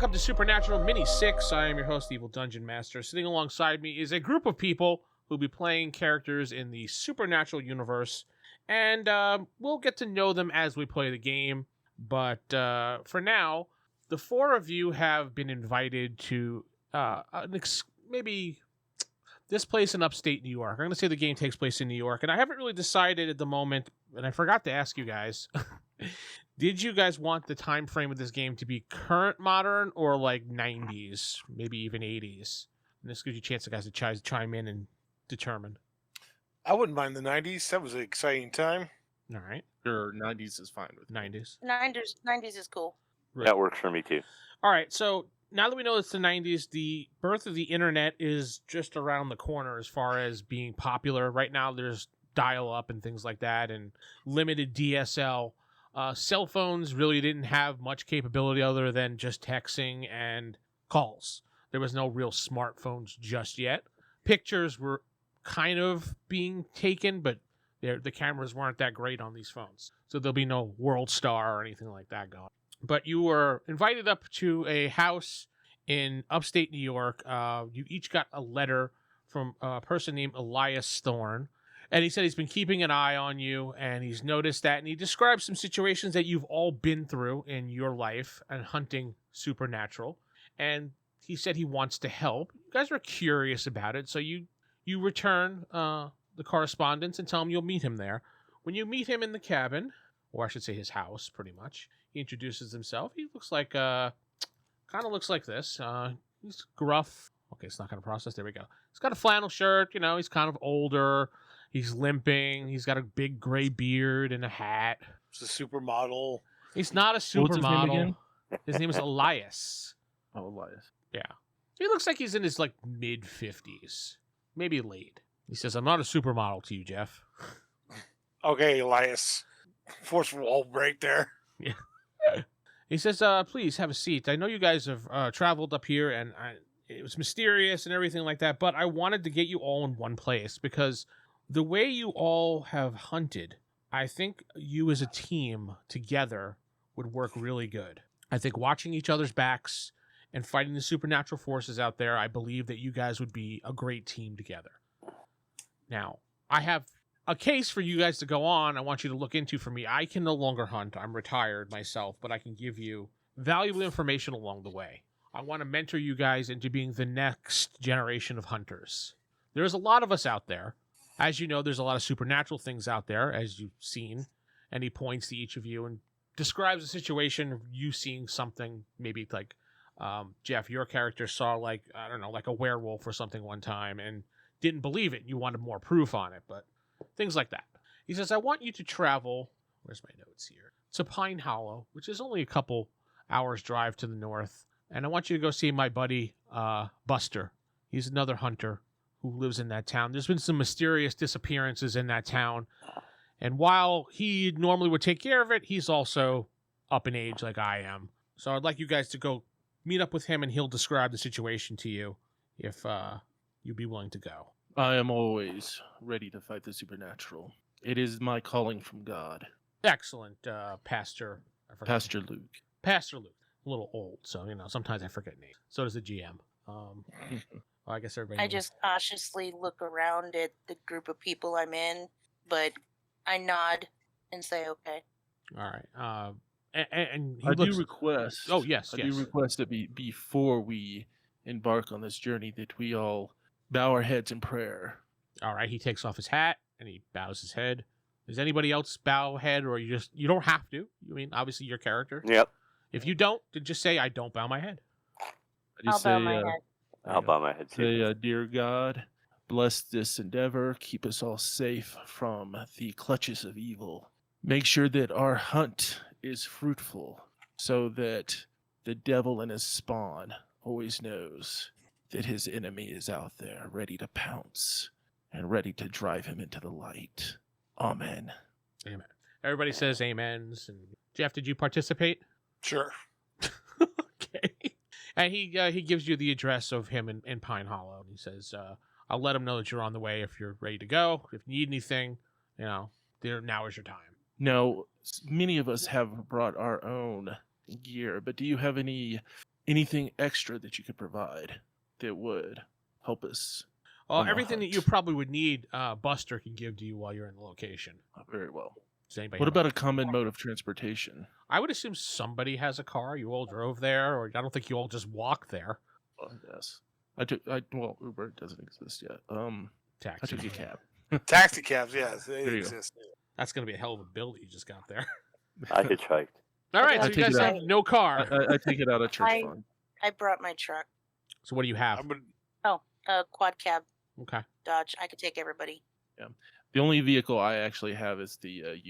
welcome to Supernatural Mini 6. I am your host, Evil Dungeon Master. Sitting alongside me is a group of people who'll be playing characters in the Supernatural universe, and we'll get to know them as we play the game. But for now, the four of you have been invited to maybe this place in upstate New York. I'm going to say the game takes place in New York, and I haven't really decided at the moment, and I forgot to ask you guys. Did you guys want the time frame of this game to be current modern or like 90s, maybe even 80s? And this gives you a chance, guys, to chime in and determine. I wouldn't mind the 90s. That was an exciting time. All right. Sure, 90s is fine with 90s. 90s is cool. Right. That works for me too. All right, so now that we know it's the 90s, the birth of the internet is just around the corner as far as being popular. Right now, there's dial-up and things like that, and limited DSL. Cell phones really didn't have much capability other than just texting and calls. There was no real smartphones just yet. Pictures were kind of being taken, but the cameras weren't that great on these phones. So there'll be no World Star or anything like that going. But you were invited up to a house in upstate New York. You each got a letter from a person named Elias Thorne. And he said he's been keeping an eye on you, and he's noticed that. And he describes some situations that you've all been through in your life and hunting supernatural. And he said he wants to help. You guys are curious about it, so you return the correspondence and tell him you'll meet him there. When you meet him in the cabin, or I should say his house, pretty much, he introduces himself. He looks like, kind of looks like this. He's gruff. Okay, it's not going to process. There we go. He's got a flannel shirt. You know, he's kind of older. He's limping. He's got a big gray beard and a hat. He's a supermodel. He's not a supermodel. What's his name again? His name is Elias. Oh, Elias. Yeah. He looks like he's in his, like, mid-50s. Maybe late. He says, I'm not a supermodel to you, Jeff. Okay, Elias. Fourth wall break there. Yeah. He says, please have a seat. I know you guys have traveled up here, and it was mysterious and everything like that, but I wanted to get you all in one place because the way you all have hunted, I think you as a team together would work really good. I think watching each other's backs and fighting the supernatural forces out there, I believe that you guys would be a great team together. Now, I have a case for you guys to go on. I want you to look into for me. I can no longer hunt. I'm retired myself, but I can give you valuable information along the way. I want to mentor you guys into being the next generation of hunters. There's a lot of us out there. As you know, there's a lot of supernatural things out there, as you've seen. And he points to each of you and describes a situation of you seeing something, maybe like, Jeff, your character saw like, I don't know, like a werewolf or something one time and didn't believe it. You wanted more proof on it, but things like that. He says, I want you to travel, where's my notes here, to Pine Hollow, which is only a couple hours drive to the north. And I want you to go see my buddy, Buster. He's another hunter who lives in that town. There's been some mysterious disappearances in that town. And while he normally would take care of it, he's also up in age like I am. So I'd like you guys to go meet up with him, and he'll describe the situation to you if you'd be willing to go. I am always ready to fight the supernatural. It is my calling from God. Excellent, Pastor. Pastor Luke. Pastor Luke. A little old, so, you know, sometimes I forget names. So does the GM. Well, I guess everybody I knows. just cautiously look around at the group of people I'm in, but I nod and say, okay. All right. And he I looks... do request. Oh, yes, I do request that before we embark on this journey that we all bow our heads in prayer. All right. He takes off his hat and he bows his head. Does anybody else bow head, or you don't have to? I mean, obviously your character. Yep. If you don't, then just say, I don't bow my head. I just I'll bow my head. I'll bow my head too. Say, dear God, bless this endeavor. Keep us all safe from the clutches of evil. Make sure that our hunt is fruitful so that the devil and his spawn always knows that his enemy is out there ready to pounce and ready to drive him into the light. Amen. Amen. Everybody says amens. And Jeff, did you participate? Sure. Okay. And he gives you the address of him in Pine Hollow. He says, I'll let him know that you're on the way if you're ready to go. If you need anything, you know, now is your time. Now, many of us have brought our own gear, but do you have any anything extra that you could provide that would help us. Well, on the everything that hunt. you probably would need, Buster can give to you while you're in the location. Very well. Does anybody What have about a common mode of transportation? I would assume somebody has a car. You all drove there, or I don't think you all just walked there. Well, yes. Well, Uber doesn't exist yet. I Taxi. took a cab. Taxi cabs, yes, they There you go. exist. That's going to be a hell of a bill that you just got there. I hitchhiked. All right, I so you take guys it have out. no car. I take it out of church I- fund. I brought my truck. So what do you have? I'm gonna, A quad cab Okay. Dodge. I could take everybody. The only vehicle I actually have is the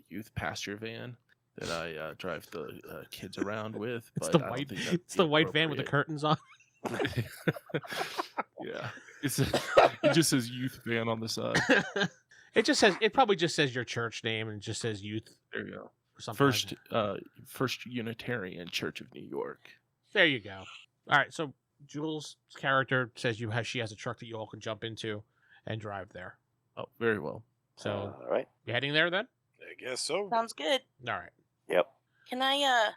youth pasture van that I drive the kids around with. It's but the I don't white. think that'd It's be the white van with the appropriate. curtains on. Yeah, it just says youth van on the side. It just says. It probably just says your church name and it just says youth There you go. or something. like First, that. First Unitarian Church of New York. There you go. All right. So Jules' character says she has a truck that you all can jump into and drive there. Oh, very well. So All right. you heading there then? I guess so. Sounds good. All right. Yep. Can I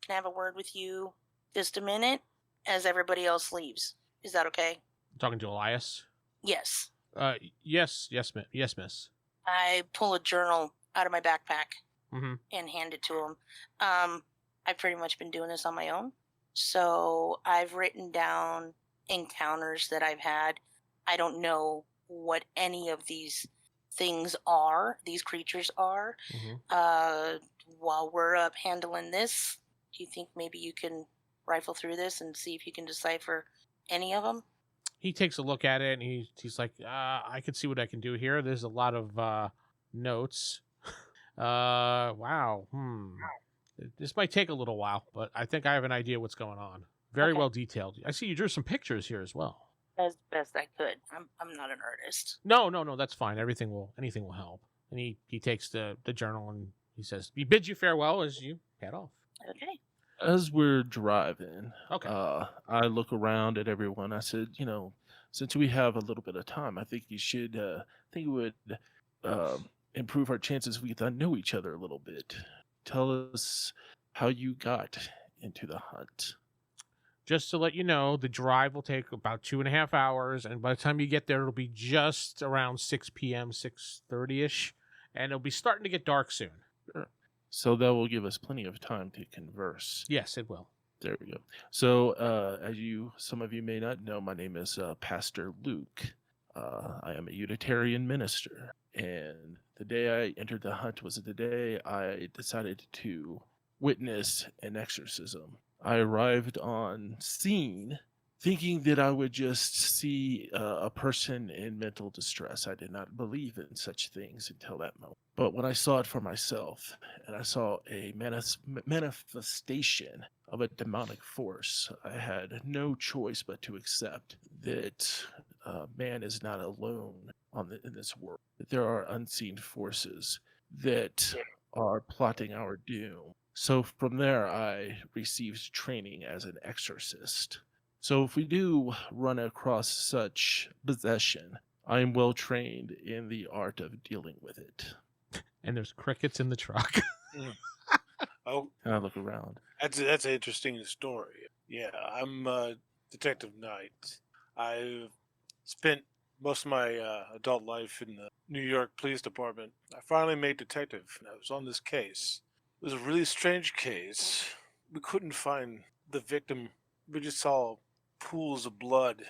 have a word with you just a minute as everybody else leaves? Is that okay? Talking to Elias. Yes. Yes, miss. I pull a journal out of my backpack Mm-hmm. and hand it to him. I've pretty much been doing this on my own. So I've written down encounters that I've had. I don't know what any of these things are, these creatures are. Mm-hmm. While we're up handling this, do you think maybe you can rifle through this and see if you can decipher any of them? He takes a look at it and he's like, I can see what I can do here. There's a lot of notes. Wow. This might take a little while, but I think I have an idea what's going on. Very Okay. well detailed. I see you drew some pictures here as well. As best I could. I'm not an artist. No, that's fine. Anything will help. And he takes the journal and he says, he bids you farewell as you head off. Okay. As we're driving, Okay. I look around at everyone. I said, since we have a little bit of time, I think you should. I think it would improve our chances if we get to know each other a little bit. Tell us how you got into the hunt. Just to let you know, the drive will take about 2.5 hours, and by the time you get there, it'll be just around 6 p.m., 6:30ish, and it'll be starting to get dark soon. So that will give us plenty of time to converse. Yes, it will. There we go. So, as some of you may not know, my name is Pastor Luke. I am a Unitarian minister, and the day I entered the hunt was the day I decided to witness an exorcism. I arrived on scene thinking that I would just see a person in mental distress. I did not believe in such things until that moment. But when I saw it for myself, and I saw a manifestation of a demonic force, I had no choice but to accept that man is not alone in this world. That there are unseen forces that are plotting our doom. So from there, I received training as an exorcist. So if we do run across such possession, I am well trained in the art of dealing with it. And there's crickets in the truck. Oh, And I look around. that's an interesting story. Yeah, I'm Detective Knight. I've spent most of my adult life in the New York Police Department. I finally made detective, and I was on this case. It was a really strange case. We couldn't find the victim. We just saw pools of blood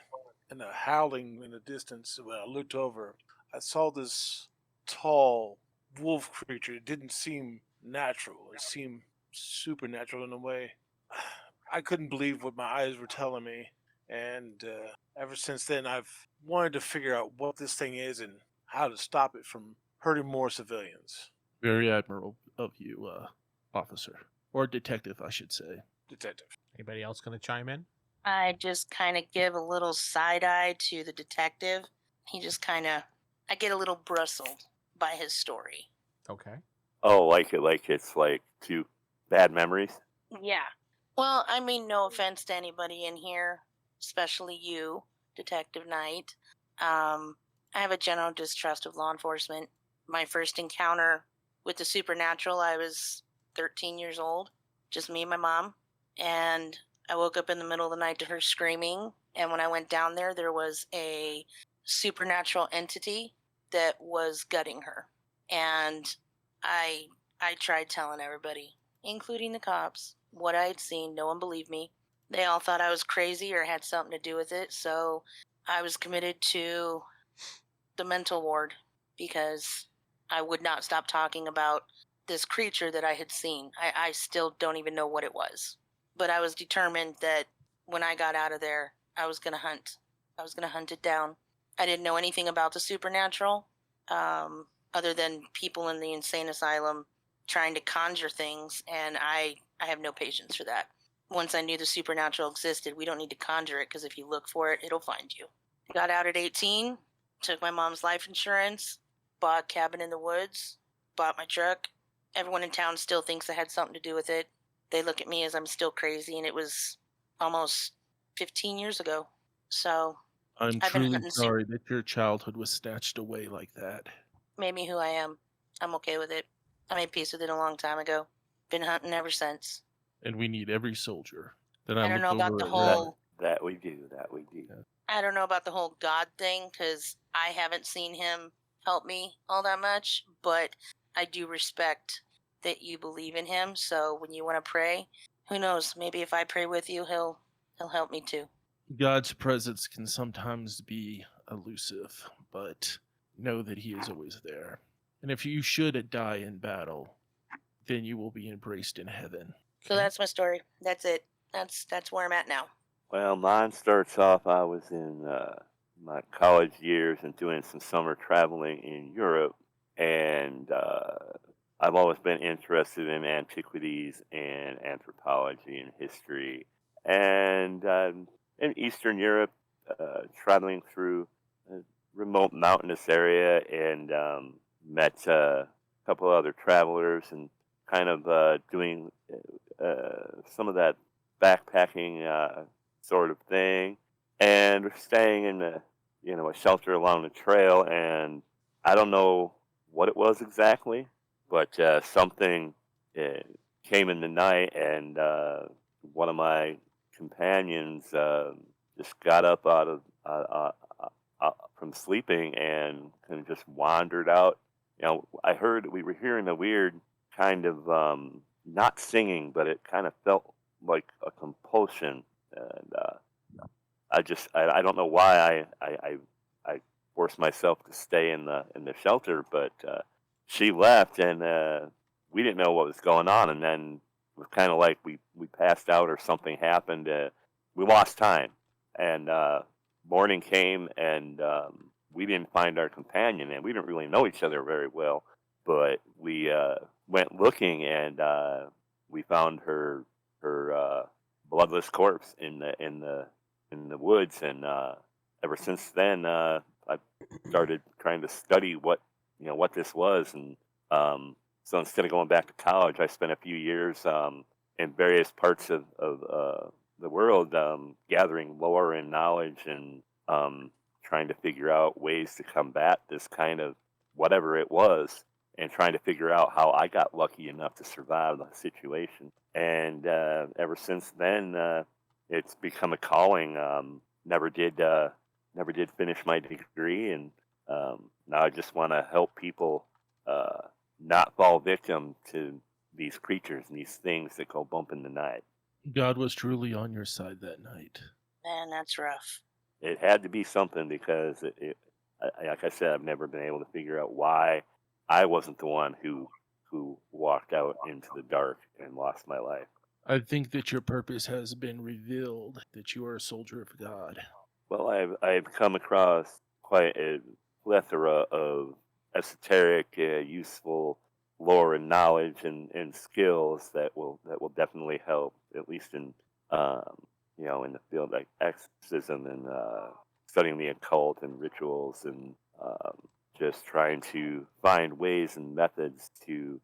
and a howling in the distance. When I looked over, I saw this tall wolf creature. It didn't seem natural. It seemed supernatural in a way. I couldn't believe what my eyes were telling me. And ever since then, I've wanted to figure out what this thing is and how to stop it from hurting more civilians. Very admirable of you, officer. Or detective, I should say. Detective. Anybody else going to chime in? I just kind of give a little side eye to the detective. He just I get a little bristled by his story. Okay. Oh, like it's like 2 bad memories. Yeah. Well, I mean, no offense to anybody in here, especially you, Detective Knight. I have a general distrust of law enforcement. My first encounter with the supernatural, I was 13 years old, just me and my mom. And I woke up in the middle of the night to her screaming, and when I went down there, there was a supernatural entity that was gutting her. And I I tried telling everybody, including the cops, what I had seen. No one believed me. They all thought I was crazy or had something to do with it. So I was committed to the mental ward because I would not stop talking about this creature that I had seen. I still don't even know what it was. But I was determined that when I got out of there, I was going to hunt. I was going to hunt it down. I didn't know anything about the supernatural, other than people in the insane asylum trying to conjure things, and I have no patience for that. Once I knew the supernatural existed, we don't need to conjure it because if you look for it, it'll find you. Got out at 18, took my mom's life insurance, bought a cabin in the woods, bought my truck. Everyone in town still thinks I had something to do with it. They look at me as I'm still crazy, and it was almost 15 years ago. So I'm I've been truly hunting sorry that your childhood was snatched away like that. made me who I am. I'm okay with it. I made peace with it a long time ago. Been hunting ever since. And we need every soldier. Then I I don't look know about over the at Red. whole. That we do. That we do. Yeah. I don't know about the whole God thing because I haven't seen him help me all that much, but I do respect that you believe in him. So when you want to pray, who knows? Maybe if I pray with you, he'll help me too. God's presence can sometimes be elusive, but know that He is always there. And if you should die in battle, then you will be embraced in heaven. So that's my story. That's it. That's where I'm at now. Well, mine starts off. I was in my college years and doing some summer traveling in Europe, and I've always been interested in antiquities and anthropology and history. And in Eastern Europe, traveling through a remote mountainous area, and met a couple other travelers, and kind of doing some of that backpacking sort of thing, and we're staying in a shelter along the trail, and I don't know what it was exactly, but something uh, came in the night, and one of my companions just got up out of from sleeping and kind of just wandered out. I heard we were hearing a weird kind of not singing, but it kind of felt like a compulsion, and I don't know why I forced myself to stay in the shelter, but she left, and we didn't know what was going on, and then it was kind of like we passed out or something happened. We lost time, and morning came, and we didn't find our companion, and we didn't really know each other very well, but we went looking, and we found her bloodless corpse in the woods, and ever since then I started trying to study what this was, and so instead of going back to college, I spent a few years in various parts of the world, gathering lore and knowledge, and trying to figure out ways to combat this kind of whatever it was, and trying to figure out how I got lucky enough to survive the situation. And ever since then, it's become a calling. Never did finish my degree, and now I just want to help people not fall victim to these creatures and these things that go bump in the night. God was truly on your side that night. Man, that's rough. It had to be something, because like I said, I've never been able to figure out why I wasn't the one who walked out into the dark and lost my life. I think that your purpose has been revealed, that you are a soldier of God. Well, I've come across quite a plethora of esoteric, useful lore and knowledge and skills that will definitely help, at least in in the field like exorcism, and studying the occult and rituals, and just trying to find ways and methods to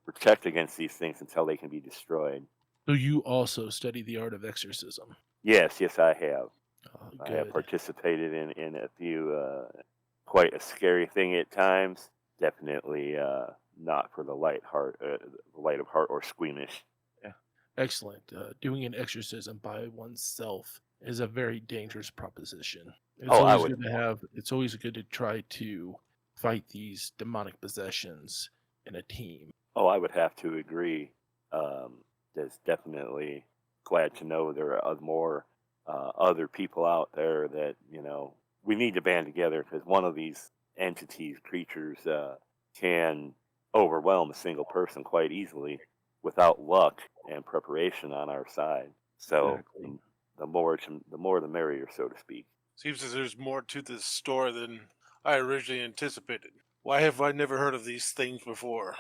protect against these things until they can be destroyed. So you also study the art of exorcism. Yes, I have. Oh, I have good. participated in a few, quite a scary thing at times. Definitely not for the light of heart or squeamish. Yeah. Excellent. Doing an exorcism by oneself is a very dangerous proposition. It's Oh, I always would. good to have. It's always good to try to fight these demonic possessions in a team. Oh, I would have to agree. There's definitely glad to know there are more other people out there that we need to band together because one of these entities, creatures, can overwhelm a single person quite easily without luck and preparation on our side. So Exactly. the more the merrier, so to speak. Seems as there's more to this story than I originally anticipated. Why have I never heard of these things before?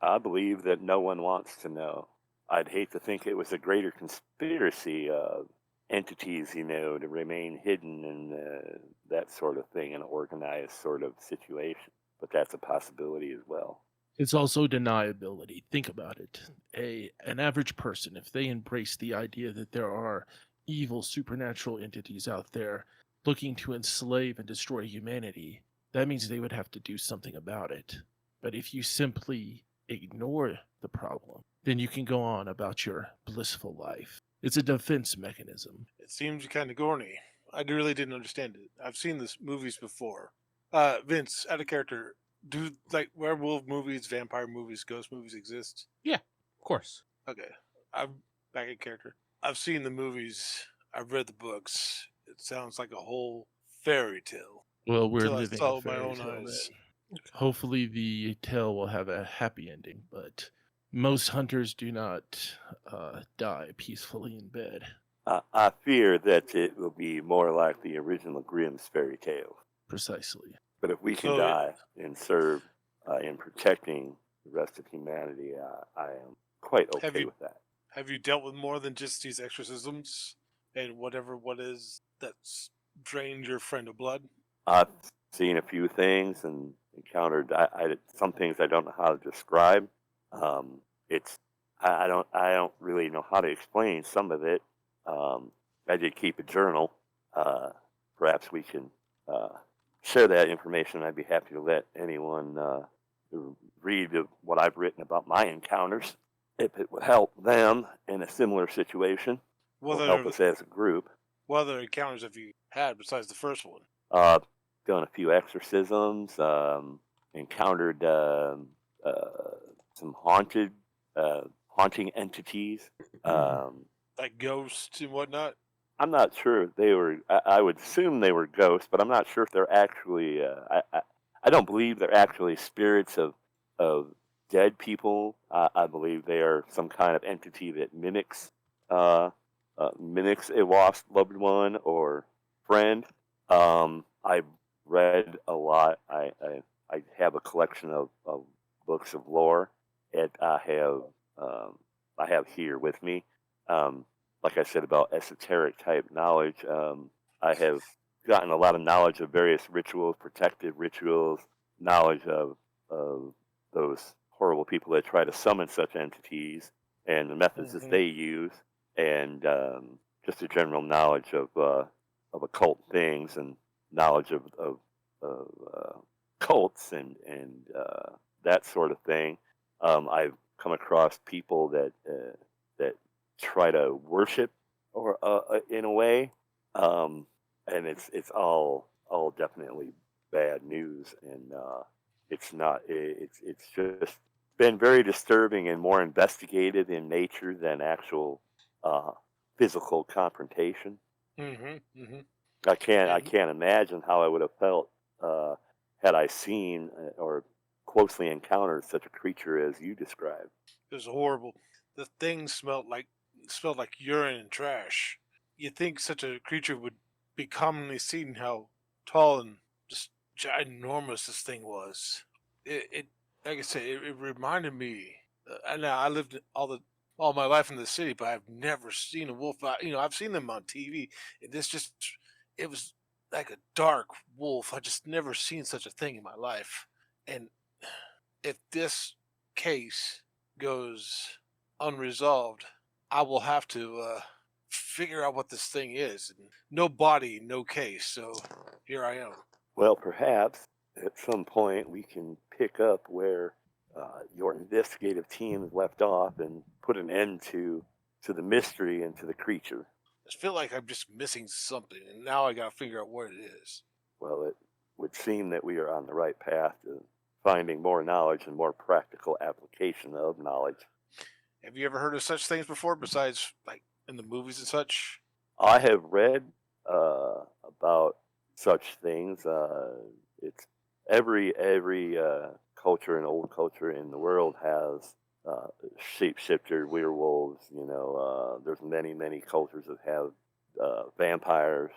I believe that no one wants to know. I'd hate to think it was a greater conspiracy of entities, to remain hidden and that sort of thing, an organized sort of situation. But that's a possibility as well. It's also deniability. Think about it. An average person, if they embrace the idea that there are evil supernatural entities out there looking to enslave and destroy humanity, that means they would have to do something about it. But if you simply ignore the problem, then you can go on about your blissful life. It's a defense mechanism. It seems kind of corny. I really didn't understand it. I've seen this movies before. Vince, out of character, do like werewolf movies, vampire movies, ghost movies exist? Yeah, of course. Okay, I'm back in character. I've seen the movies. I've read the books. It sounds like a whole fairy tale Well, we're till I living saw a it with my fairy own tale eyes. then. Hopefully, the tale will have a happy ending, but most hunters do not die peacefully in bed. I fear that it will be more like the original Grimm's fairy tale. Precisely. But if we can So, die and serve in protecting the rest of humanity, I am quite Have okay you with that. have you dealt with more than just these exorcisms and what is that's drained your friend of blood? I've seen a few things and encountered some things I don't know how to describe. It's I don't really know how to explain some of it. I did keep a journal. Uh, Perhaps we can uh, share that information. I'd be happy to let anyone read what I've written about my encounters. If it would help them in a similar situation, What will help other us as a group. what other encounters have you had besides the first one? Uh, Done a few exorcisms, encountered some haunting entities. Like ghosts and whatnot? I'm not sure if they were. I would assume they were ghosts, but I'm not sure if they're actually. I don't believe they're actually spirits of dead people. I believe they are some kind of entity that uh, mimics a lost loved one or friend. I've read a lot. I have a collection of books of lore that I have here with me. Like I said about esoteric type knowledge, I have gotten a lot of knowledge of various rituals, protective rituals, knowledge of those horrible people that try to summon such entities and the methods that they use, and just a general knowledge of occult things and knowledge of cults and that sort of thing. I've come across people that try to worship or in a way, and it's all definitely bad news, and it's not. It's just been very disturbing and more investigative in nature than actual uh, physical confrontation. Mm-hmm. I And can't imagine how I would have felt uh, had I seen or closely encountered such a creature as you described. it was horrible. The thing smelled like urine and trash. You'd think such a creature would be commonly seen how tall and just ginormous this thing was. It like I said, it reminded me. And now I lived all my life in the city, but I've never seen a wolf. I've seen them on TV. And this just it was like a dark wolf. I just never seen such a thing in my life. And if this case goes unresolved, I will have to figure out what this thing is. No body, no case. So here I am. Well, perhaps at some point we can pick up where your investigative team left off and put an end to to the mystery and to the creature. I feel like I'm just missing something, and now I got to figure out what it is. Well, it would seem that we are on the right path to finding more knowledge and more practical application of knowledge. Have you ever heard of such things before, besides like in the movies and such? I have read about such things. It's every culture and old culture in the world has shapeshifter, werewolves. There's many cultures that have vampires,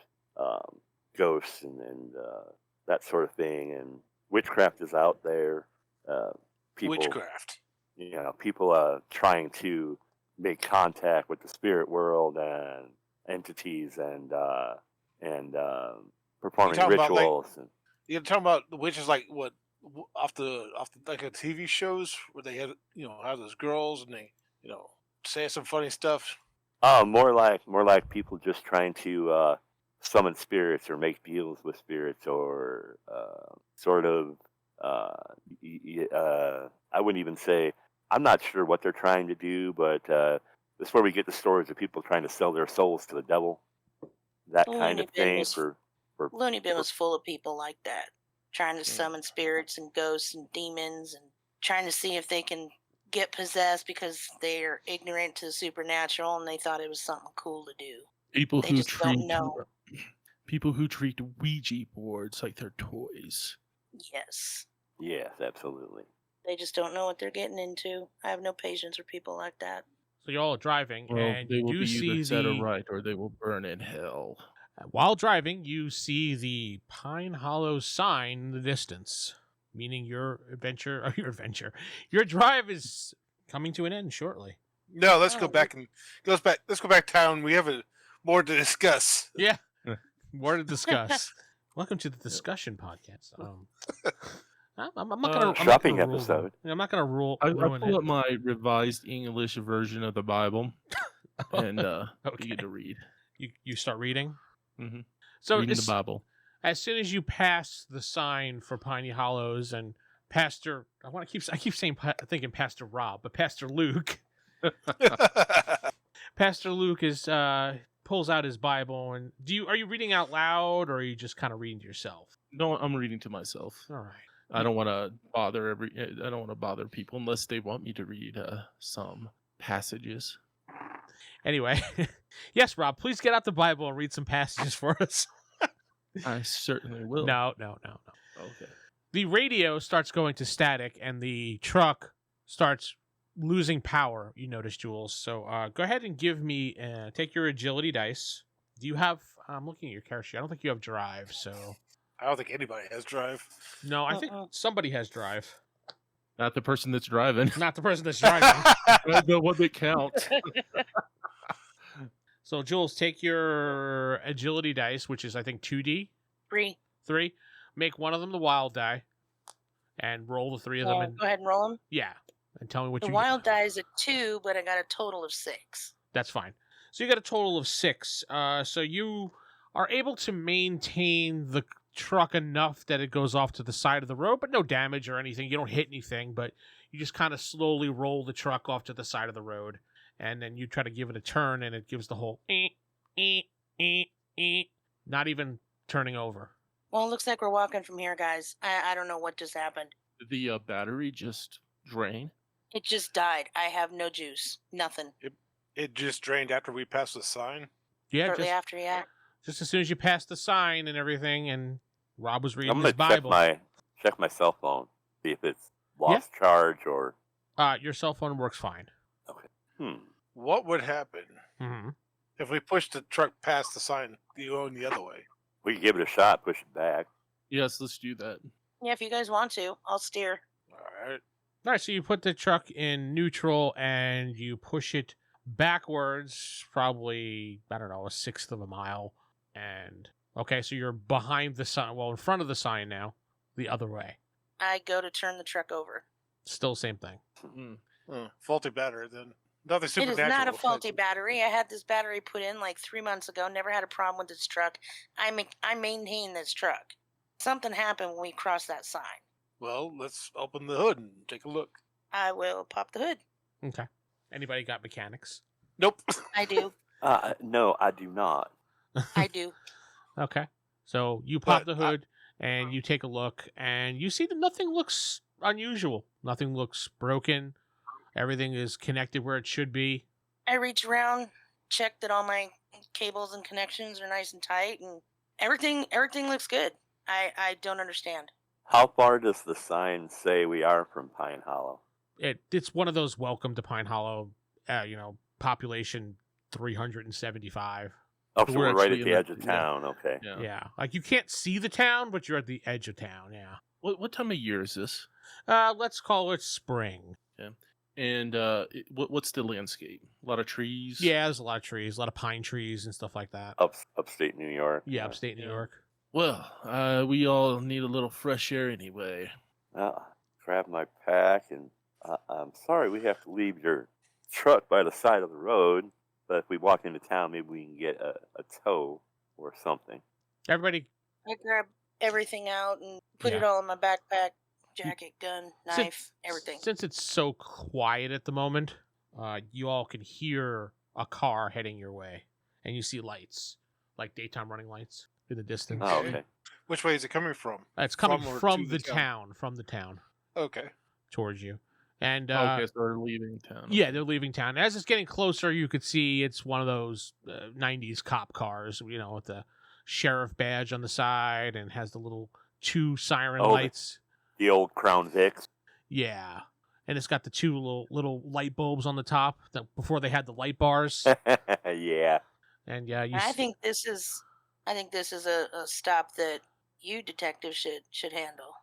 ghosts, and that sort of thing. And witchcraft is out there. People, Witchcraft. People trying to make contact with the spirit world and entities and performing talking about, like- rituals. You're talking about the witches, like what off the like the TV shows where they have have those girls and they say some funny stuff. More like people just trying to summon spirits or make deals with spirits or sort of. I wouldn't even say. I'm not sure what they're trying to do, but that's where we get the stories of people trying to sell their souls to the devil. That kind of thing for Looney Bin was full of people like that, trying to summon spirits and ghosts and demons and trying to see if they can get possessed because they're ignorant to the supernatural and they thought it was something cool to do. People They who just don't treat know. people who treat Ouija boards like they're toys. Yes. yes, absolutely. They just don't know what they're getting into. I have no patience for people like that. So you're all driving, Well, and they you will do be see either set or the. right, or they will burn in hell. While driving, you see the Pine Hollow sign in the distance, meaning your drive is coming to an end shortly. No, let's go Oh. back and Let's go back town. We have more to discuss. Yeah, more to discuss. Welcome to the discussion podcast. I'm not gonna Shopping rule them. episode. I'm not gonna I ruin pull it. up my revised English version of the Bible and Okay. begin to read. You start reading. Mm-hmm. So Reading the Bible. as soon as you pass the sign for Piney Hollows and Pastor, I keep saying thinking Pastor Rob, but Pastor Luke. Pastor Luke is pulls out his Bible and are you reading out loud or are you just kind of reading to yourself? No, I'm reading to myself. All right. I don't want to bother people unless they want me to read some passages. Anyway, yes, Rob, please get out the Bible and read some passages for us. I certainly will. No. Okay. The radio starts going to static and the truck starts losing power, you notice, Jules. So go ahead and give me, take your agility dice. Do you have, I'm looking at your character sheet. I don't think you have drive, so. I don't think anybody has drive. No, I think somebody has drive. Not the person that's driving. Not the person that's driving. The one that counts. So, Jules, take your agility dice, which is, I think, 2D. 3. 3. Make one of them the wild die. And roll the 3 of them. And, Go ahead and roll them. yeah. And tell me what The you wild die is a 2, but I got a total of 6. That's fine. So you got a total of 6. So you are able to maintain the truck enough that it goes off to the side of the road, but no damage or anything. You don't hit anything, but you just kind of slowly roll the truck off to the side of the road. And then you try to give it a turn, and it gives the whole not even turning over. Well, it looks like we're walking from here, guys. I don't know what just happened. Did the battery just drain? It just died. I have no juice. Nothing. It just drained after we passed the sign. Yeah, Shortly after, yeah. just as soon as you pass the sign and everything, and Rob was reading I'm his gonna Bible. check my cell phone, see if it's lost charge or. Your cell phone works fine. What would happen Mm-hmm. if we pushed the truck past the sign going the other way? We can give it a shot, push it back. Yes, let's do that. Yeah, if you guys want to, I'll steer. All right. All right, so you put the truck in neutral and you push it backwards, probably, I don't know, a sixth of a mile. And, okay, so you're behind the sign, well, in front of the sign now, the other way. I go to turn the truck over. Still same thing. Faulty battery then. Nothing It supernatural. is not a but- faulty battery. I had this battery put in like 3 months ago. Never had a problem with this truck. I maintain this truck. Something happened when we crossed that sign. Well, let's open the hood and take a look. I will pop the hood. Okay. Anybody got mechanics? Nope. I do. No, I do not. I do. Okay. So you pop But the hood and you take a look, and you see that nothing looks unusual. Nothing looks broken. Everything is connected where it should be. I reach around, check that all my cables and connections are nice and tight, and everything looks good. I don't understand. How far does the sign say we are from Pine Hollow? It's one of those welcome to Pine Hollow, population 375. Oh, so We're we're right actually at in the edge of yeah. town. Okay. Yeah. Like you can't see the town, but you're at the edge of town. Yeah. What time of year is this? Let's call it spring. And what's the landscape? A lot of trees. Yeah, there's a lot of trees, a lot of pine trees and stuff like that. Upstate New York. Yeah, upstate New Yeah. York. Well, we all need a little fresh air anyway. Grab my pack, and I'm sorry we have to leave your truck by the side of the road. But if we walk into town, maybe we can get a tow or something. Everybody, I grab everything out and put it Yeah. all in my backpack, jacket, gun, knife, everything. Since it's so quiet at the moment, you all can hear a car heading your way, and you see lights, like daytime running lights in the distance. Oh, Okay. okay. Which way is it coming from? It's coming From or from to the the town? town, from the town Okay. towards you. And Okay, so they're leaving town. yeah, they're leaving town. As it's getting closer, you could see it's one of those 90s cop cars, with the sheriff badge on the side and has the little 2 siren Oh, lights. The old Crown Vics. Yeah. And it's got the 2 little light bulbs on the top before they had the light bars. Yeah. And yeah, I think this is a stop that you detectives should handle.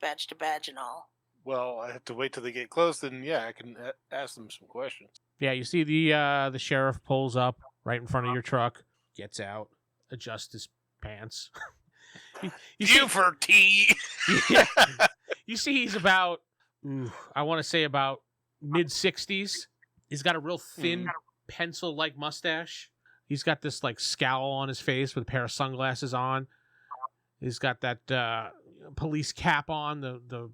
Badge to badge and all. Well, I have to wait till they get close, then yeah, I can ask them some questions. Yeah, you see the sheriff pulls up right in front of your truck, gets out, adjusts his pants. you see, for tea. yeah, you see he's about, I want to say about mid-60s. He's got a real thin pencil-like mustache. He's got this like scowl on his face with a pair of sunglasses on. He's got that police cap on, the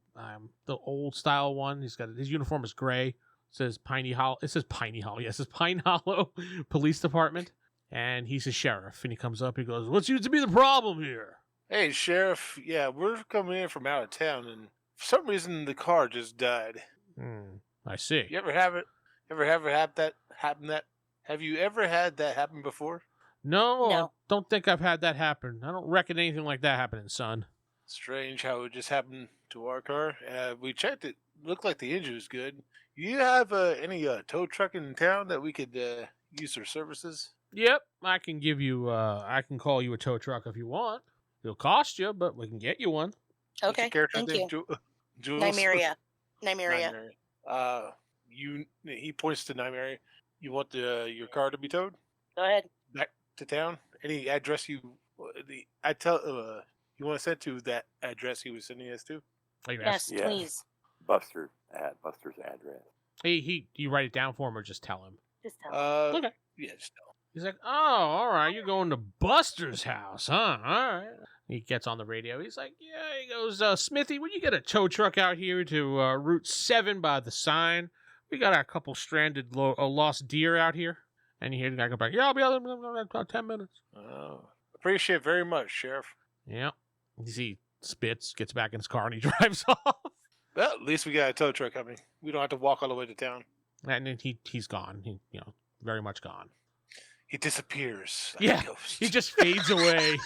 old style one. His uniform is gray. It says Piney Hollow. It says Piney Hollow. Yes, it says Pine Hollow Police Department. And he's a sheriff. And he comes up. He goes, "What seems to be the problem here?" Hey, Sheriff. Yeah, we're coming in from out of town, and for some reason the car just died. I see. You ever have it? Ever have that happen? Have you ever had that happen before? No, I No. don't think I've had that happen. I don't reckon anything like that happening, son. Strange how it just happened to our car. We checked it. Looked like the engine was good. You have any tow truck in town that we could use their services? Yep, I can give you. I can call you a tow truck if you want. It'll cost you, but we can get you one. What's your Okay, character's thank name? you. Jules? Nymeria. Nymeria. He points to Nymeria. You want your car to be towed Go ahead. back to town? Any address you want to send to that address he was sending us to? Like Yes, Yeah. please. Buster's address. You write it down for him or just tell him. Just tell me. Okay. Yeah, just tell. He's like, "Oh, all right, you're going to Buster's house, huh? All right." He gets on the radio. He's like, "Yeah." He goes, "Smithy, would you get a tow truck out here to Route 7 by the sign? We got a couple stranded lost deer out here." And you hear the guy go back, "Yeah, I'll be out there in about 10 minutes." Appreciate it very much, Sheriff. Yeah. You see, spits, gets back in his car, and he drives off. Well, at least we got a tow truck coming. We don't have to walk all the way to town. And then he's gone. Very much gone. He disappears. Like Yeah, a ghost. He just fades away.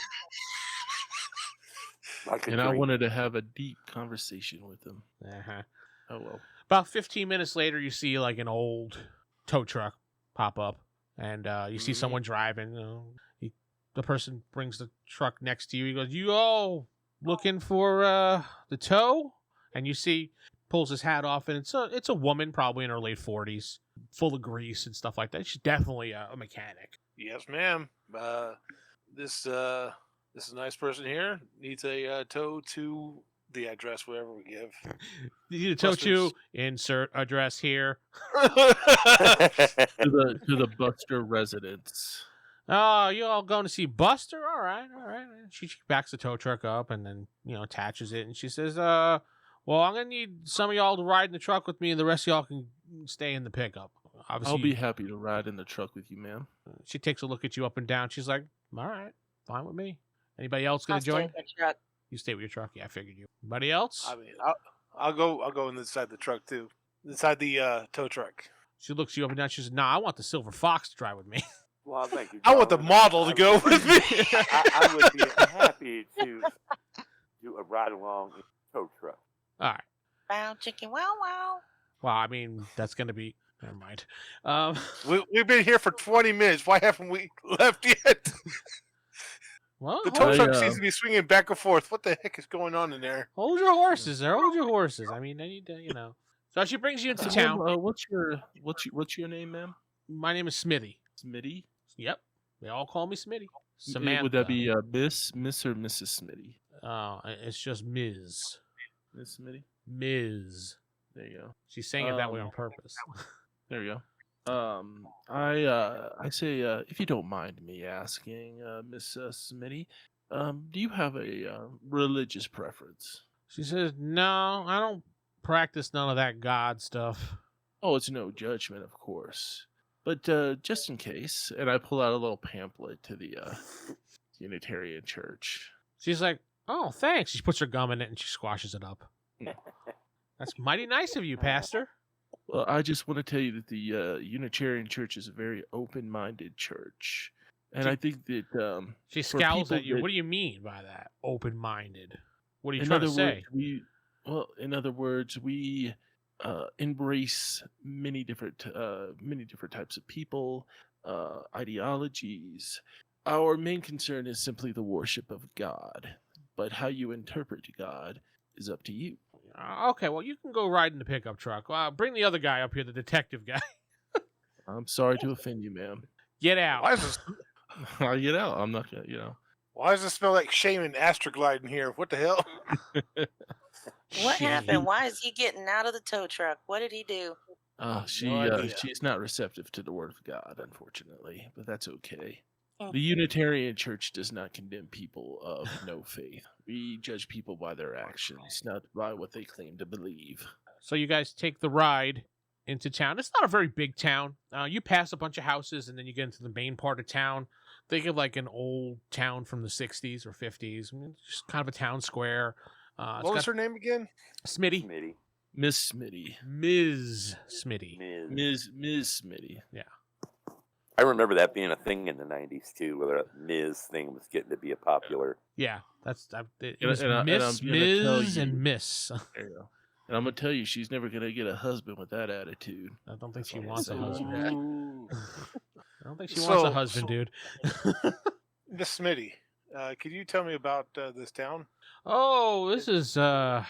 Like a And I dream. wanted to have a deep conversation with him. Uh-huh. Oh well. About 15 minutes later, you see like an old tow truck pop up, and you see Mhm. someone driving. The person brings the truck next to you. He goes, "You all looking for the tow?" And you see, pulls his hat off, and it's a woman, probably in her late 40s, full of grease and stuff like that. She's definitely a mechanic. Yes, ma'am. This nice person here needs a tow to the address wherever we give. You need a tow to Buster's. insert address here. To the Buster residence. Oh, you all going to see Buster? All right. She backs the tow truck up and then, attaches it. And she says, well, I'm going to need some of y'all to ride in the truck with me and the rest of y'all can stay in the pickup. obviously, I'll be happy to ride in the truck with you, ma'am. she takes a look at you up and down. She's like, "All right, fine with me. Anybody else I'll gonna stay join? in the truck. You stay with your truck. Yeah, I figured you. Anybody else?" I mean, I'll go inside the truck too, inside the tow truck. She looks you up and down. She says, "Nah, I want the silver fox to drive with me." Well, thank you. I want the darling. model to go with me. I would be happy to do a ride along in a tow truck. All right. Wow, chicken, wow, wow. Well, I mean, that's gonna be. Never mind. We've been here for 20 minutes. Why haven't we left yet? Well, The tow I, truck seems to be swinging back and forth. What the heck is going on in there? hold your horses there. Hold your horses. I mean, I need to, So she brings you into So, town. ma'am, what's your name, ma'am? My name is Smitty. Smitty. Yep. They all call me Smitty. Samantha. Would that be Miss or Mrs. Smitty? It's just Ms. Miss Smitty. Ms. There you go. She's saying it that way on purpose. There you go. I say, if you don't mind me asking, Miss Smitty, do you have a religious preference? She says, "No, I don't practice none of that God stuff." Oh, it's no judgment, of course. But just in case, and I pull out a little pamphlet to the Unitarian Church. She's like, "Oh, thanks." She puts her gum in it and she squashes it up. That's mighty nice of you, Pastor. Well, I just want to tell you that the Unitarian Church is a very open-minded church, and I think that She for scowls people at you. that- What do you mean by that? Open-minded. What are you in trying other to say? words, in other words, we embrace many different types of people, ideologies. Our main concern is simply the worship of God, but how you interpret God is up to you. Okay, well, you can go ride in the pickup truck. Bring the other guy up here, the detective guy. I'm sorry to offend you, ma'am. Get out. Why does this, I'll get out. I'm not gonna, why does it smell like shame and Astroglide in here? What the hell? What Shit. happened? Why is he getting out of the tow truck? What did he do? idea. She's not receptive to the word of God, unfortunately, but that's okay. Mm. The Unitarian Church does not condemn people of no faith. We judge people by their actions, not by what they claim to believe. So you guys take the ride into town. It's not a very big town. You pass a bunch of houses, and then you get into the main part of town. Think of like an old town from the 60s or 50s. Just kind of a town square. What was her name again? Smitty. Smitty. Miss Smitty. Ms. Smitty. Ms. Ms. Smitty. I remember that being a thing in the 90s too, where the Ms thing was getting to be a popular. Yeah, it And- was and I- and Miss, I'm gonna tell Ms, and you- Miss. There you go. And I'm gonna tell you, she's never gonna get a husband with that attitude. I don't think she That's all wants a I'm saying. husband. Ooh. I don't think she wants a So- husband, dude. Miss Smitty, could you tell me about this town? Oh, this is an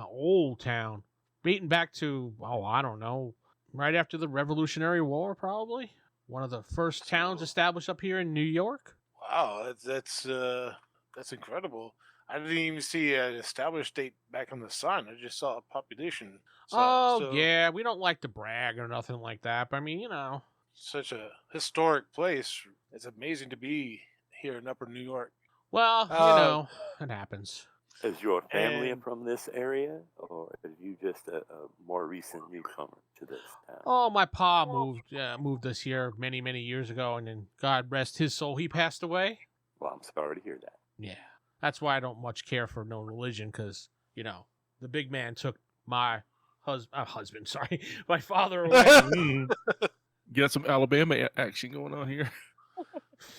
old town, dating back to I don't know, right after the Revolutionary War, probably one of the first towns established up here in New York. Wow, that's incredible. I didn't even see an established date back on the sign. I just saw a population sign. Oh So, yeah, we don't like to brag or nothing like that, but I mean, such a historic place. It's amazing to be here in Upper New York. well, Uh, it happens. Is your family And- from this area, or are you just a more recent newcomer to this town? Oh, my pa moved us here many, many years ago, and then God rest his soul, he passed away. Well, I'm sorry to hear that. Yeah, that's why I don't much care for no religion, because the big man took my husband, sorry, my father away. You got some Alabama action going on here.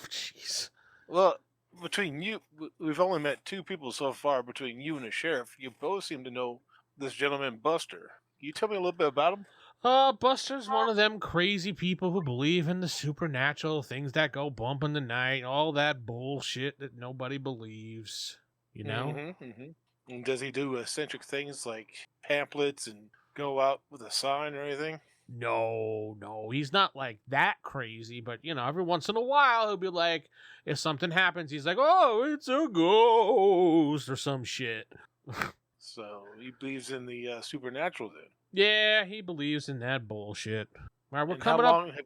Jeez. Well, between you, we've only met two people so far. Between you and the sheriff, you both seem to know this gentleman, Buster. Can you tell me a little bit about him? Buster's one of them crazy people who believe in the supernatural, things that go bump in the night, all that bullshit that nobody believes. And does he do eccentric things like pamphlets and go out with a sign or anything? No, he's not like that crazy, but every once in a while he'll be like, if something happens, he's like, "Oh, it's a ghost" or some shit. So he believes in the supernatural then. Yeah, he believes in that bullshit. All right, And how long have-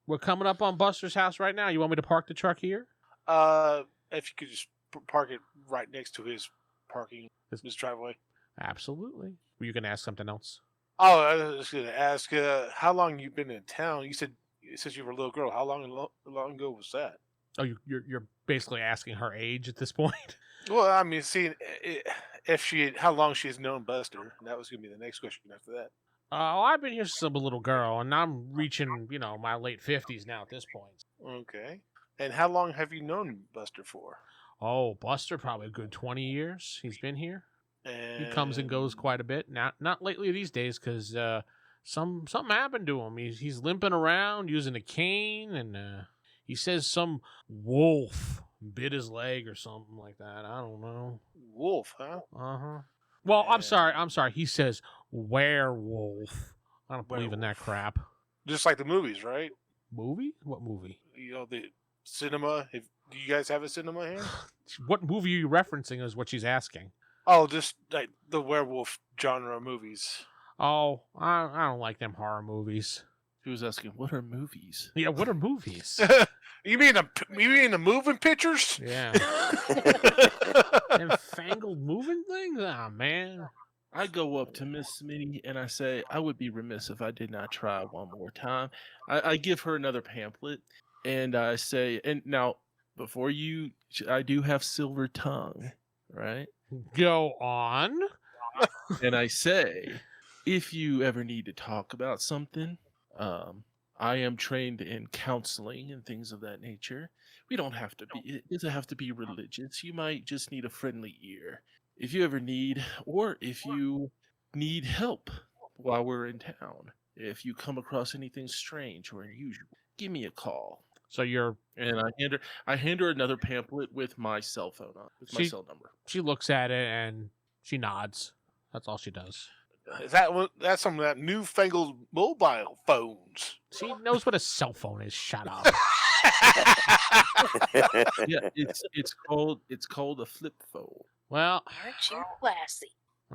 we're coming up on Buster's house right now. You want me to park the truck here? if you could just park it right next to his parking, his driveway. Absolutely. Were you gonna ask something else? Oh, I was just gonna ask, how long you been in town? You said since you were a little girl. How long ago was that? Oh, you're basically asking her age at this point. Well, I mean, seeing if how long she's known Buster, and that was gonna be the next question after that. I've been here since I'm a little girl, and I'm reaching, my late 50s now at this point. Okay. And how long have you known Buster for? Oh, Buster, probably a good 20 years he's been here. And He comes and goes quite a bit. Not lately these days, because something happened to him. He's limping around using a cane, and he says some wolf bit his leg or something like that. I don't know. Wolf, huh? Uh-huh. Well, I'm And- sorry. He says werewolf. I don't believe in that Werewolf. crap. Just like the movies, right? Movie? What movie? The cinema. Do you guys have a cinema here? What movie are you referencing is what she's asking. Oh, just like the werewolf genre movies. Oh, I don't like them horror movies. She was asking, what are movies? Yeah, what are movies? You mean the moving pictures? Yeah. Them fangled moving things? Ah, man. I go up to Miss Smitty and I say, I would be remiss if I did not try one more time. I give her another pamphlet and I say, and now, before you, I do have silver tongue, right? Go on. And I say, if you ever need to talk about something, I am trained in counseling and things of that nature. We don't have to be, it doesn't have to be religious. You might just need a friendly ear. If you ever need, or if you need help while we're in town, if you come across anything strange or unusual, give me a call. So And I hand her another pamphlet with my cell phone on, with my cell number. she looks at it and she nods. That's all she does. Is that's some of that newfangled mobile phones? She knows what a cell phone is. Shut up. Yeah, it's called a flip phone. Well, Aren't you classy?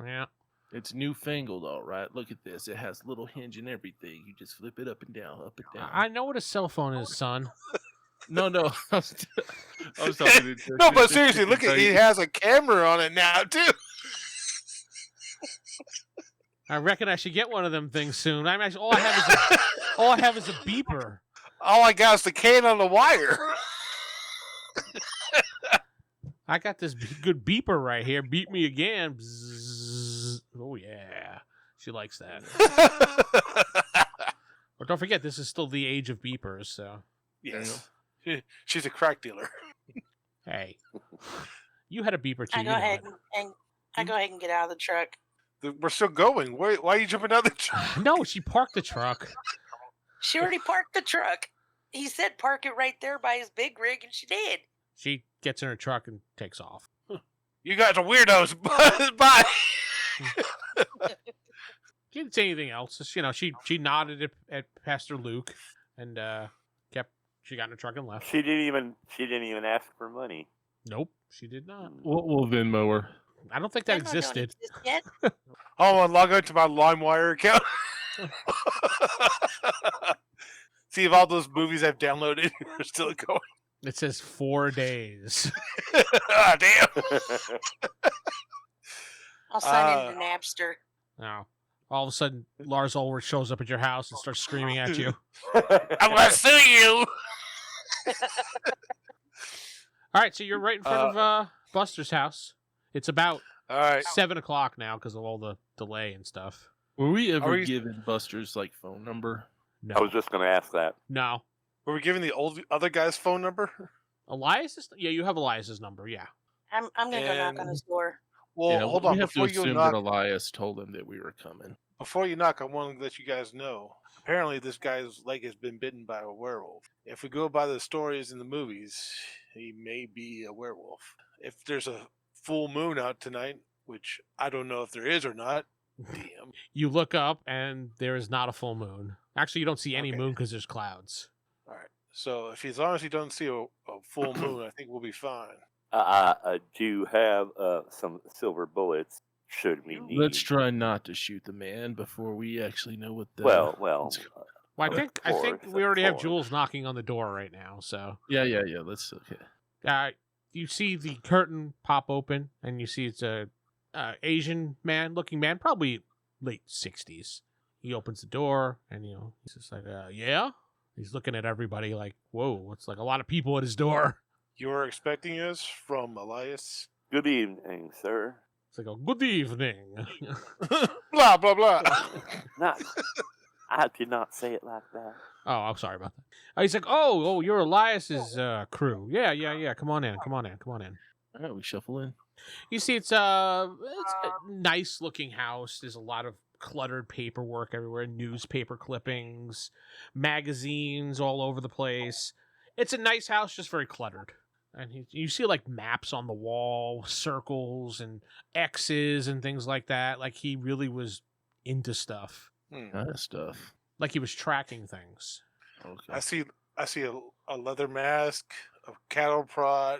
yeah. It's newfangled, all right. Look at this. It has little hinge and everything. You just flip it up and down, up and down. I know what a cell phone is, son. No. I was talking to No, but seriously, look at it has a camera on it now too. I reckon I should get one of them things soon. I'm actually all I have is a beeper. All I got is the can on the wire. I got this good beeper right here. Beep me again. Bzzz. Oh yeah, she likes that. But don't forget, this is still the age of beepers. So Yes, she's a crack dealer. hey, you had a beeper too. I you go know ahead it. and get out of the truck. We're still going. Why are you jumping out the truck? No, she parked the truck. She already parked the truck. He said park it right there by his big rig, and she did. She gets in her truck and takes off. You guys are weirdos. Bye. She didn't say anything else. Just, she nodded at Pastor Luke and she got in her truck and left. She didn't even ask for money. Nope, she did not. We'll Venmo her. I don't think that Venmo don't existed. exist yet. Oh, I'll log on to my LimeWire account. See if all those movies I've downloaded are still going. It says 4 days. Ah, damn. I'll sign into Napster. Now, all of a sudden, Lars Ulrich shows up at your house and starts screaming at you. I'm gonna sue you. All right, so you're right in front of Buster's house. It's about All right. 7 o'clock now because of all the delay and stuff. Were we ever Are we- given Buster's phone number? No, I was just going to ask that. no. Were we giving the other guy's phone number? Elias? Yeah, you have Elias's number. Yeah. I'm gonna go knock on his door. Well, Yeah, hold we on. have Before to you assume knock, that Elias told him that we were coming. I want to let you guys know. Apparently, this guy's leg has been bitten by a werewolf. If we go by the stories in the movies, he may be a werewolf. If there's a full moon out tonight, which I don't know if there is or not, damn. You look up and there is not a full moon. Actually, you don't see any Okay. moon because there's clouds. All right. So as long as he doesn't see a full moon, I think we'll be fine. I do have some silver bullets. Should we need? Let's try not to shoot the man before we actually know what the. Well. Well, I Of think course, we of already have course. Jules knocking on the door right now. So Yeah. Let's. Okay. you see the curtain pop open, and you see it's a Asian man, looking man, probably late 60s, he opens the door, and he's just like, yeah. He's looking at everybody like, whoa, it's like a lot of people at his door. You were expecting us from Elias? Good evening, sir. It's like, good evening. Blah, blah, blah. Not, I did not say it like that. Oh, I'm sorry about that. He's like, oh, you're Elias's crew. Yeah. Come on in. All right, we shuffle in. You see, it's a nice looking house. There's a lot of cluttered paperwork everywhere, newspaper clippings, magazines all over the place. It's a nice house, just very cluttered. And you see like maps on the wall, circles and X's and things like that. Like he really was into stuff. Kind of stuff. Like he was tracking things. Okay. I see a leather mask, a cattle prod.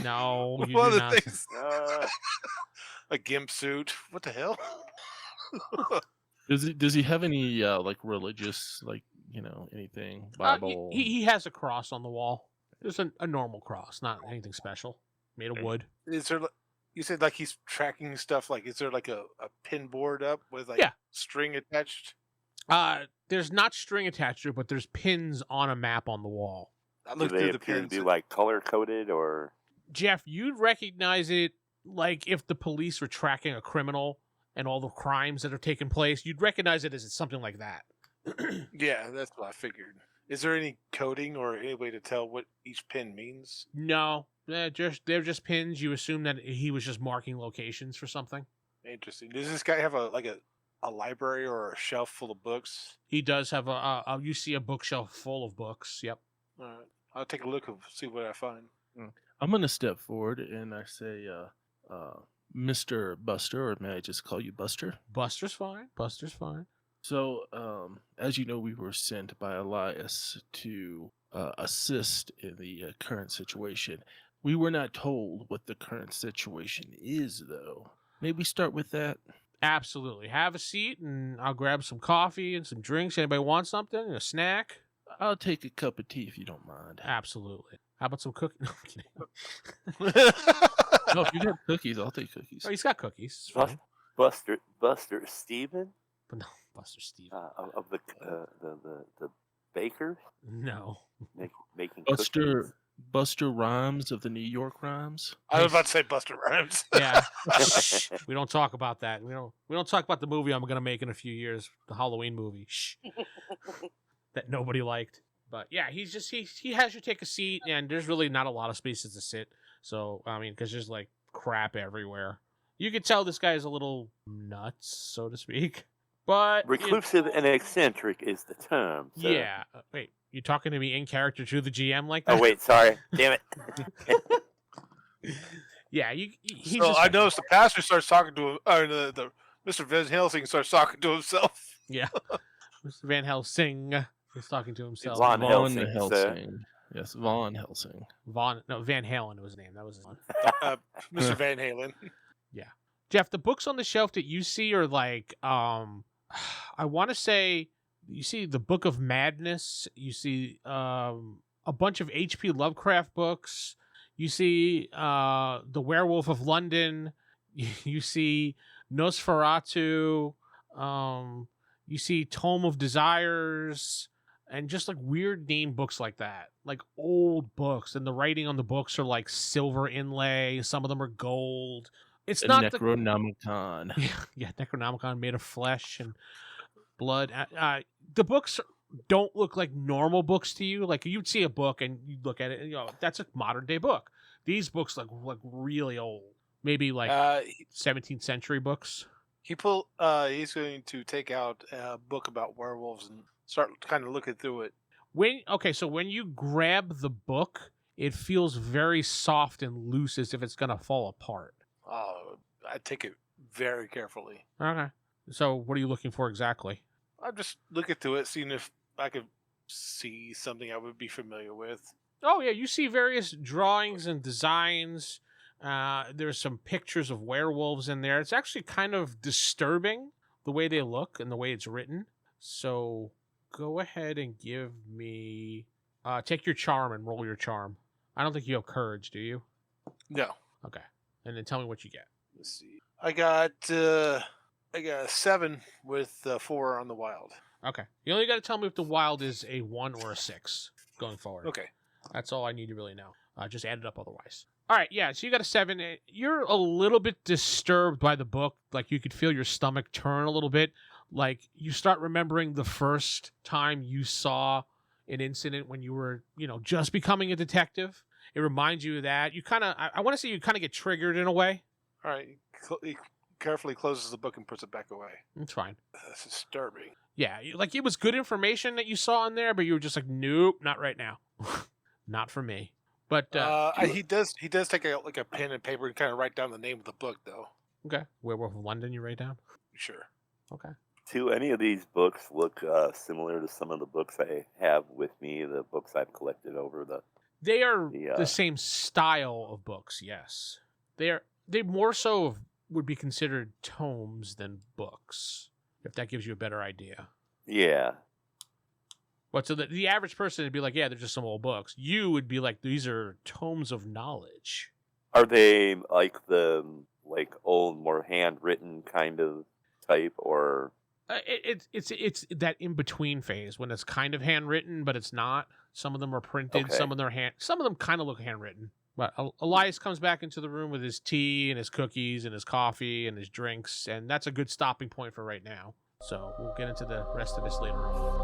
No, you what do other not. things? A gimp suit. What the hell? Does he have any like religious, like anything Bible? He has a cross on the wall. Just a normal cross, not anything special, made of wood. Is there? You said like he's tracking stuff. Like, is there like a pin board up with like string attached? There's not string attached to it, but there's pins on a map on the wall. I Do looked they through the appear to pins. be like color coded or? Jeff, you'd recognize it like if the police were tracking a criminal and all the crimes that are taking place. You'd recognize it as something like that. Yeah, that's what I figured. Is there any coding or any way to tell what each pin means? No, they're just pins. You assume that he was just marking locations for something. Interesting. Does this guy have a library or a shelf full of books? He does have you see a bookshelf full of books. Yep. All right. I'll take a look and see what I find. I'm gonna step forward and I say, Mr. Buster, or may I just call you Buster? Buster's fine. So, as you know, we were sent by Elias to assist in the current situation. We were not told what the current situation is, though. Maybe start with that. Absolutely. Have a seat, and I'll grab some coffee and some drinks. Anybody want something? A snack? I'll take a cup of tea if you don't mind. Absolutely. How about some cookies? No, I'm kidding. No, if you got cookies, I'll take cookies. Oh, he's got cookies. It's fine. Buster Stephen But no, Buster Steve. of the bakers No. making cookies. Buster Rhymes of the New York Rhymes. I was about to say Buster Rhymes. Yeah. Shh. We don't talk about that. We don't talk about the movie I'm gonna make in a few years, the Halloween movie. Shh. That nobody liked. But yeah, he has you take a seat, and there's really not a lot of spaces to sit. So I mean, because there's like crap everywhere. You could tell this guy is a little nuts, so to speak. But Reclusive and eccentric is the term. So. yeah. Wait, you talking to me in character to the GM like that? Oh wait, sorry. Damn it. Yeah, he's So just I noticed the pastor starts talking to him, or the Mr. Van Helsing starts talking to himself. Yeah. Mr. Van Helsing is talking to himself. Von Helsing, Helsing. Yes, Von Helsing. Van Halen was his name. That was his name. Mr. Van Halen. Jeff, the books on the shelf that you see are like, I want to say, you see the Book of Madness. You see a bunch of H.P. Lovecraft books. You see The Werewolf of London. You see Nosferatu. You see Tome of Desires. And just like weird name books like that. Like old books. And the writing on the books are like silver inlay. Some of them are gold. It's The not Necronomicon. yeah, Necronomicon made of flesh and blood. The books don't look like normal books to you. Like you'd see a book and you'd look at it and that's a modern day book. These books look really old. Maybe like 17th century books. He's going to take out a book about werewolves and start kind of looking through it. So when you grab the book, it feels very soft and loose as if it's gonna fall apart. I take it very carefully. Okay. So what are you looking for exactly? I'm just looking through it, seeing if I could see something I would be familiar with. Oh yeah, you see various drawings and designs. There's some pictures of werewolves in there. It's actually kind of disturbing the way they look and the way it's written. So go ahead and give me take your charm and roll your charm. I don't think you have courage, do you? No. Okay. And then tell me what you get. Let's see. I got I got a 7 with 4 on the wild. Okay. You only got to tell me if the wild is a 1 or a 6 going forward. Okay. That's all I need to really know. Just add it up otherwise. All right, yeah, so you got a 7. You're a little bit disturbed by the book. Like, you could feel your stomach turn a little bit. Like, you start remembering the first time you saw an incident when you were, just becoming a detective. It reminds you of that. You kind of, I want to say you kind of get triggered in a way. All right. He carefully closes the book and puts it back away. It's fine. That's disturbing. Yeah, like, it was good information that you saw in there, but you were just like, nope, not right now. Not for me. But he does take a pen and paper and kind of write down the name of the book, though. okay, Werewolf of London, you write down? Sure. Okay. Do any of these books look similar to some of the books I have with me, the books I've collected over the... They are the same style of books, yes. They more so would be considered tomes than books, if that gives you a better idea. Yeah. But so the average person would be like, yeah, they're just some old books. You would be like, these are tomes of knowledge. Are they like the old, more handwritten kind of type, or... It's that in between phase when it's kind of handwritten, but it's not. Some of them are printed. Okay. Some of them kind of look handwritten. But Elias comes back into the room with his tea and his cookies and his coffee and his drinks, and that's a good stopping point for right now. So we'll get into the rest of this later on.